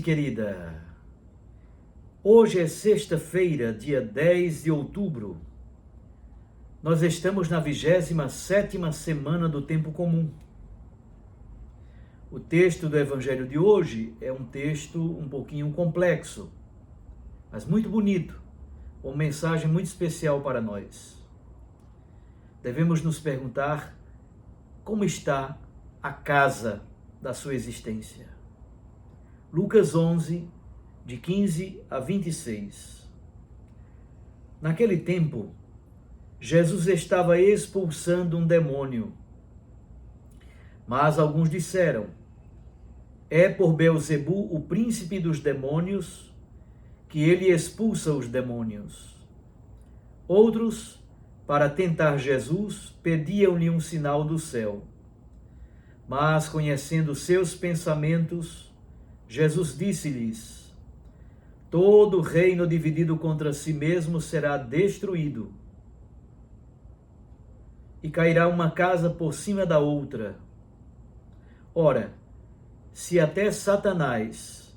querida. Hoje é sexta-feira, dia 10 de outubro. Nós estamos na 27ª semana do tempo comum. O texto do Evangelho de hoje é um texto um pouquinho complexo, mas muito bonito, uma mensagem muito especial para nós. Devemos nos perguntar como está a casa da sua existência. Lucas 11, de 15 a 26. Naquele tempo, Jesus estava expulsando um demônio. Mas alguns disseram: é por Beelzebu, o príncipe dos demônios, que ele expulsa os demônios. Outros, para tentar Jesus, pediam-lhe um sinal do céu. Mas, conhecendo seus pensamentos, Jesus disse-lhes: todo reino dividido contra si mesmo será destruído, e cairá uma casa por cima da outra. Ora, se até Satanás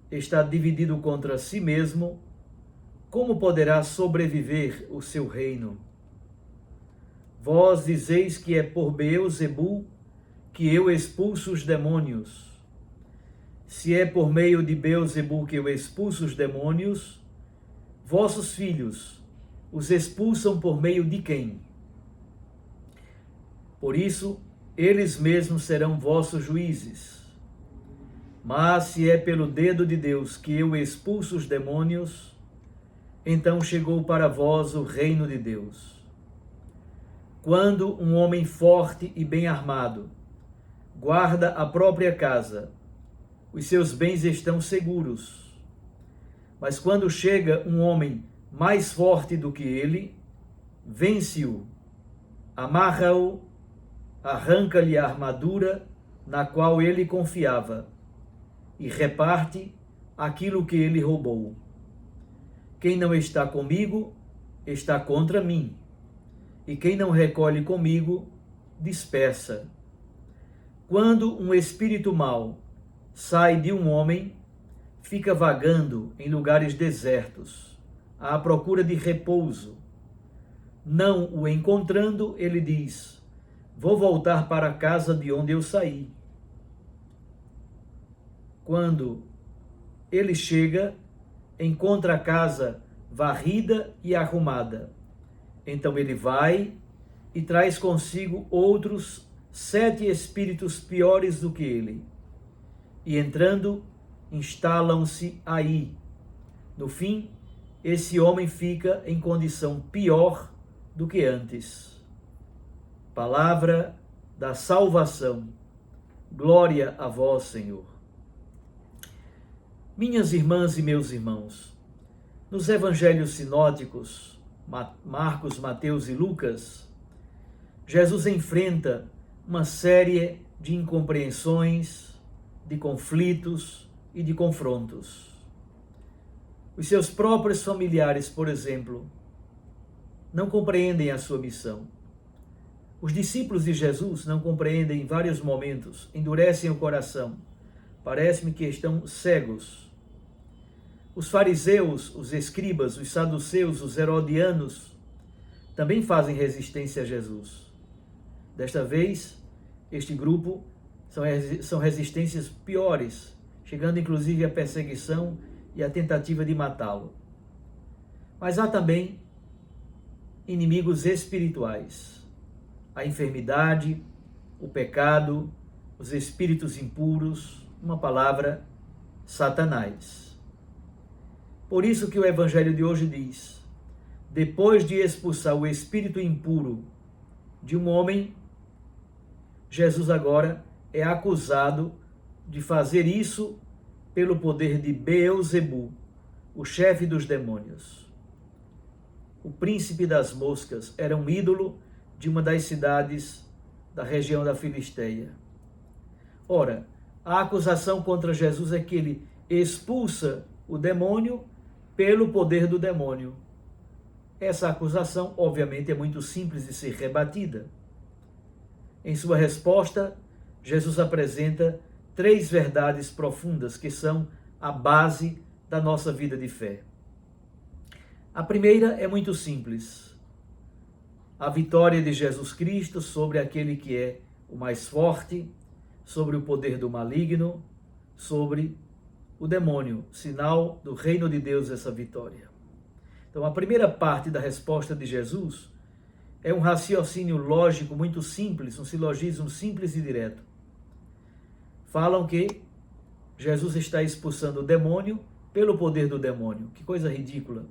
está dividido contra si mesmo, como poderá sobreviver o seu reino? Vós dizeis que é por Beelzebu que eu expulso os demônios. Se é por meio de Beelzebu que eu expulso os demônios, vossos filhos os expulsam por meio de quem? Por isso, eles mesmos serão vossos juízes. Mas se é pelo dedo de Deus que eu expulso os demônios, então chegou para vós o reino de Deus. Quando um homem forte e bem armado guarda a própria casa, os seus bens estão seguros. Mas quando chega um homem mais forte do que ele, vence-o, amarra-o, arranca-lhe a armadura na qual ele confiava e reparte aquilo que ele roubou. Quem não está comigo, está contra mim, e quem não recolhe comigo, dispersa. Quando um espírito mau sai de um homem, fica vagando em lugares desertos, à procura de repouso. Não o encontrando, ele diz: vou voltar para a casa de onde eu saí. Quando ele chega, encontra a casa varrida e arrumada. Então ele vai e traz consigo outros 7 espíritos piores do que ele. E entrando, instalam-se aí. No fim, esse homem fica em condição pior do que antes. Palavra da salvação. Glória a vós, Senhor. Minhas irmãs e meus irmãos, nos evangelhos sinóticos, Marcos, Mateus e Lucas, Jesus enfrenta uma série de incompreensões, de conflitos e de confrontos. Os seus próprios familiares, por exemplo, não compreendem a sua missão. Os discípulos de Jesus não compreendem em vários momentos, endurecem o coração. Parece-me que estão cegos. Os fariseus, os escribas, os saduceus, os herodianos também fazem resistência a Jesus. Desta vez, este grupo são resistências piores, chegando inclusive à perseguição e à tentativa de matá-lo. Mas há também inimigos espirituais: a enfermidade, o pecado, os espíritos impuros, uma palavra, Satanás. Por isso que o Evangelho de hoje diz: depois de expulsar o espírito impuro de um homem, Jesus agora é acusado de fazer isso pelo poder de Beelzebu, o chefe dos demônios. O príncipe das moscas era um ídolo de uma das cidades da região da Filisteia. Ora, a acusação contra Jesus é que ele expulsa o demônio pelo poder do demônio. Essa acusação, obviamente, é muito simples de ser rebatida. Em sua resposta, Jesus apresenta 3 verdades profundas que são a base da nossa vida de fé. A primeira é muito simples. A vitória de Jesus Cristo sobre aquele que é o mais forte, sobre o poder do maligno, sobre o demônio, sinal do reino de Deus essa vitória. Então, a primeira parte da resposta de Jesus é um raciocínio lógico muito simples, um silogismo simples e direto. Falam que Jesus está expulsando o demônio pelo poder do demônio. Que coisa ridícula.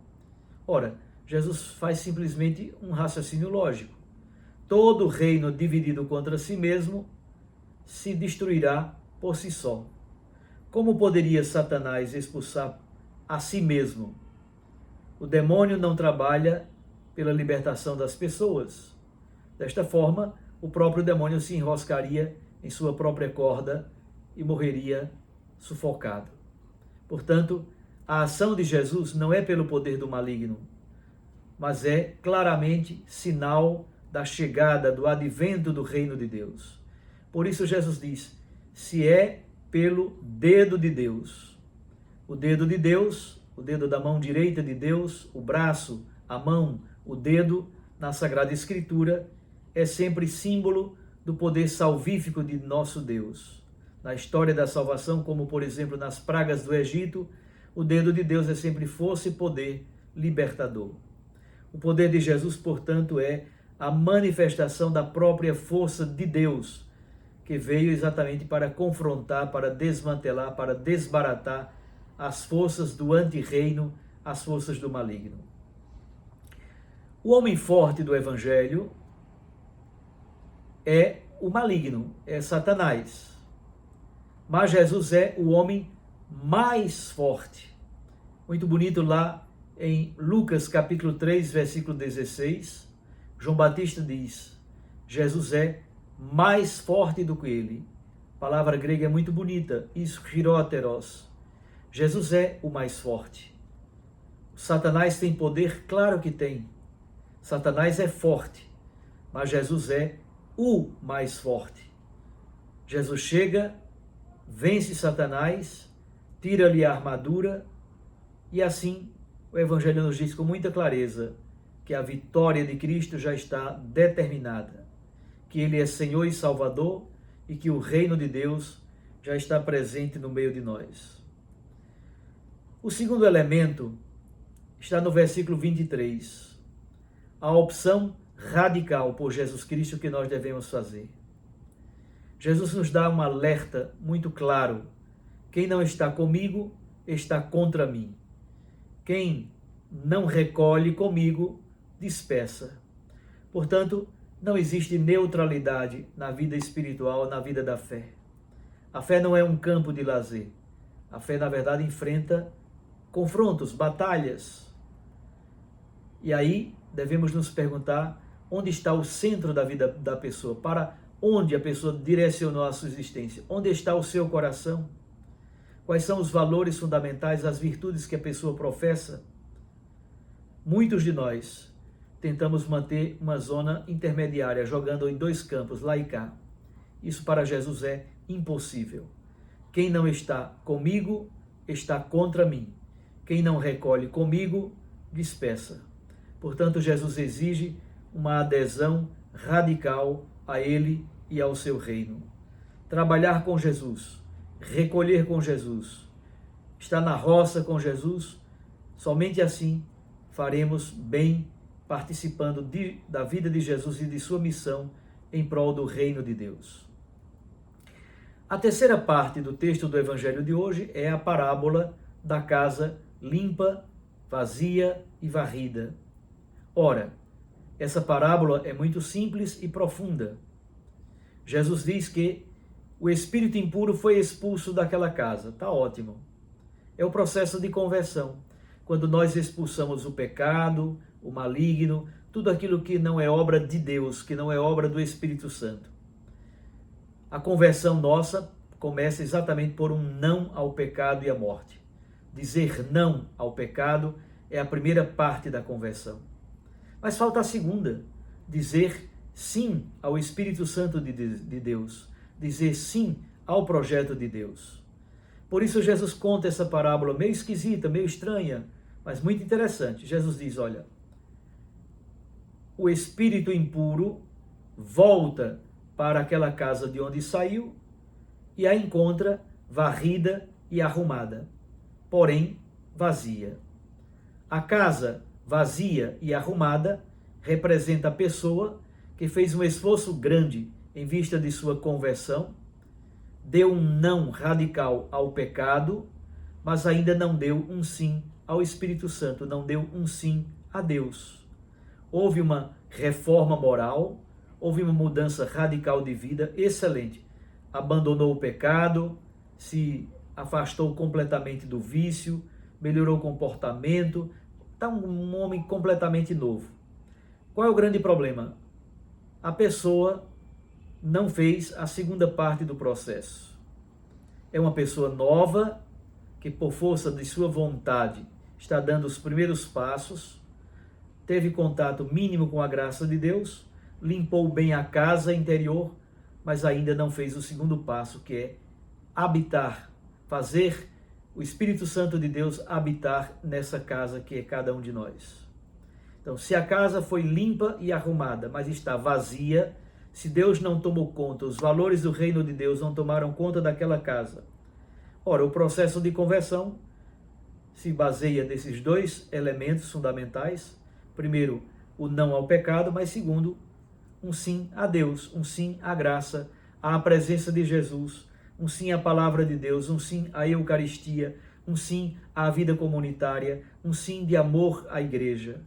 Ora, Jesus faz simplesmente um raciocínio lógico. Todo reino dividido contra si mesmo se destruirá por si só. Como poderia Satanás expulsar a si mesmo? O demônio não trabalha pela libertação das pessoas. Desta forma, o próprio demônio se enroscaria em sua própria corda e morreria sufocado. Portanto, a ação de Jesus não é pelo poder do maligno, mas é claramente sinal da chegada, do advento do reino de Deus. Por isso Jesus diz, se é pelo dedo de Deus. O dedo de Deus, o dedo da mão direita de Deus, o braço, a mão, o dedo, na Sagrada Escritura, é sempre símbolo do poder salvífico de nosso Deus. Na história da salvação, como por exemplo nas pragas do Egito, o dedo de Deus é sempre força e poder libertador. O poder de Jesus, portanto, é a manifestação da própria força de Deus, que veio exatamente para confrontar, para desmantelar, para desbaratar as forças do antirreino, as forças do maligno. O homem forte do Evangelho é o maligno, é Satanás. Mas Jesus é o homem mais forte. Muito bonito lá em Lucas capítulo 3, versículo 16, João Batista diz, Jesus é mais forte do que ele. A palavra grega é muito bonita, ischiroteros. Jesus é o mais forte. Satanás tem poder? Claro que tem. Satanás é forte, mas Jesus é o mais forte. Jesus chega, vence Satanás, tira-lhe a armadura e assim o Evangelho nos diz com muita clareza que a vitória de Cristo já está determinada, que Ele é Senhor e Salvador e que o reino de Deus já está presente no meio de nós. O segundo elemento está no versículo 23. A opção radical por Jesus Cristo que nós devemos fazer. Jesus nos dá um alerta muito claro. Quem não está comigo, está contra mim. Quem não recolhe comigo, dispersa. Portanto, não existe neutralidade na vida espiritual, na vida da fé. A fé não é um campo de lazer. A fé, na verdade, enfrenta confrontos, batalhas. E aí, devemos nos perguntar onde está o centro da vida da pessoa, para onde a pessoa direcionou a sua existência, onde está o seu coração, quais são os valores fundamentais, as virtudes que a pessoa professa. Muitos de nós tentamos manter uma zona intermediária, jogando em dois campos, lá e cá. Isso para Jesus é impossível. Quem não está comigo, está contra mim. Quem não recolhe comigo, dispersa. Portanto, Jesus exige uma adesão radical a Ele e ao seu reino. Trabalhar com Jesus, recolher com Jesus, estar na roça com Jesus, somente assim faremos bem participando da vida de Jesus e de sua missão em prol do reino de Deus. A terceira parte do texto do Evangelho de hoje é a parábola da casa limpa, vazia e varrida. Ora, essa parábola é muito simples e profunda. Jesus diz que o espírito impuro foi expulso daquela casa. Está ótimo. É o processo de conversão. Quando nós expulsamos o pecado, o maligno, tudo aquilo que não é obra de Deus, que não é obra do Espírito Santo. A conversão nossa começa exatamente por um não ao pecado e à morte. Dizer não ao pecado é a primeira parte da conversão. Mas falta a segunda, dizer sim ao Espírito Santo de Deus, dizer sim ao projeto de Deus. Por isso Jesus conta essa parábola meio esquisita, meio estranha, mas muito interessante. Jesus diz, olha, o espírito impuro volta para aquela casa de onde saiu e a encontra varrida e arrumada, porém vazia. A casa vazia e arrumada representa a pessoa que fez um esforço grande em vista de sua conversão, deu um não radical ao pecado, mas ainda não deu um sim ao Espírito Santo, não deu um sim a Deus. Houve uma reforma moral, houve uma mudança radical de vida, excelente. Abandonou o pecado, se afastou completamente do vício, melhorou o comportamento, está um homem completamente novo. Qual é o grande problema? A pessoa não fez a segunda parte do processo. É uma pessoa nova, que por força de sua vontade está dando os primeiros passos, teve contato mínimo com a graça de Deus, limpou bem a casa interior, mas ainda não fez o segundo passo, que é habitar, fazer o Espírito Santo de Deus habitar nessa casa que é cada um de nós. Então, se a casa foi limpa e arrumada, mas está vazia, se Deus não tomou conta, os valores do reino de Deus não tomaram conta daquela casa. Ora, o processo de conversão se baseia nesses dois elementos fundamentais. Primeiro, o não ao pecado, mas segundo, um sim a Deus, um sim à graça, à presença de Jesus, um sim à palavra de Deus, um sim à Eucaristia, um sim à vida comunitária, um sim de amor à igreja.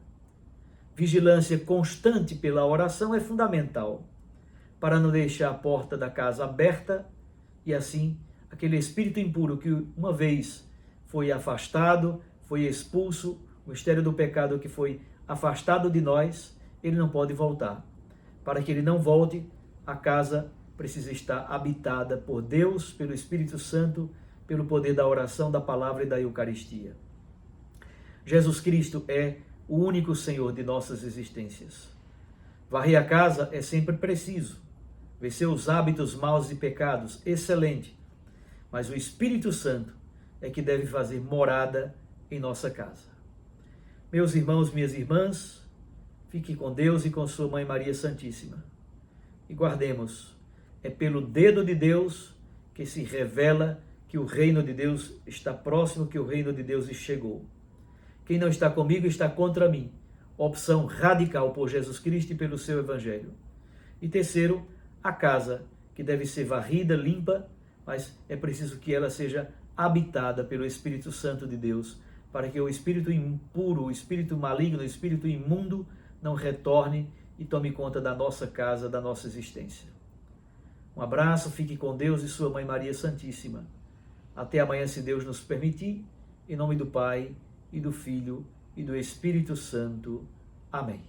Vigilância constante pela oração é fundamental para não deixar a porta da casa aberta e assim aquele espírito impuro que uma vez foi afastado, foi expulso, o mistério do pecado que foi afastado de nós, ele não pode voltar. Para que ele não volte, a casa precisa estar habitada por Deus, pelo Espírito Santo, pelo poder da oração, da palavra e da Eucaristia. Jesus Cristo é o único Senhor de nossas existências. Varrer a casa é sempre preciso. Vencer os hábitos maus e pecados, excelente. Mas o Espírito Santo é que deve fazer morada em nossa casa. Meus irmãos, minhas irmãs, fique com Deus e com sua Mãe Maria Santíssima. E guardemos, é pelo dedo de Deus que se revela que o reino de Deus está próximo, que o reino de Deus chegou. Quem não está comigo está contra mim. Opção radical por Jesus Cristo e pelo seu Evangelho. E terceiro, a casa, que deve ser varrida, limpa, mas é preciso que ela seja habitada pelo Espírito Santo de Deus, para que o espírito impuro, o espírito maligno, o espírito imundo não retorne e tome conta da nossa casa, da nossa existência. Um abraço, fique com Deus e sua Mãe Maria Santíssima. Até amanhã, se Deus nos permitir, em nome do Pai, e do Filho, e do Espírito Santo. Amém.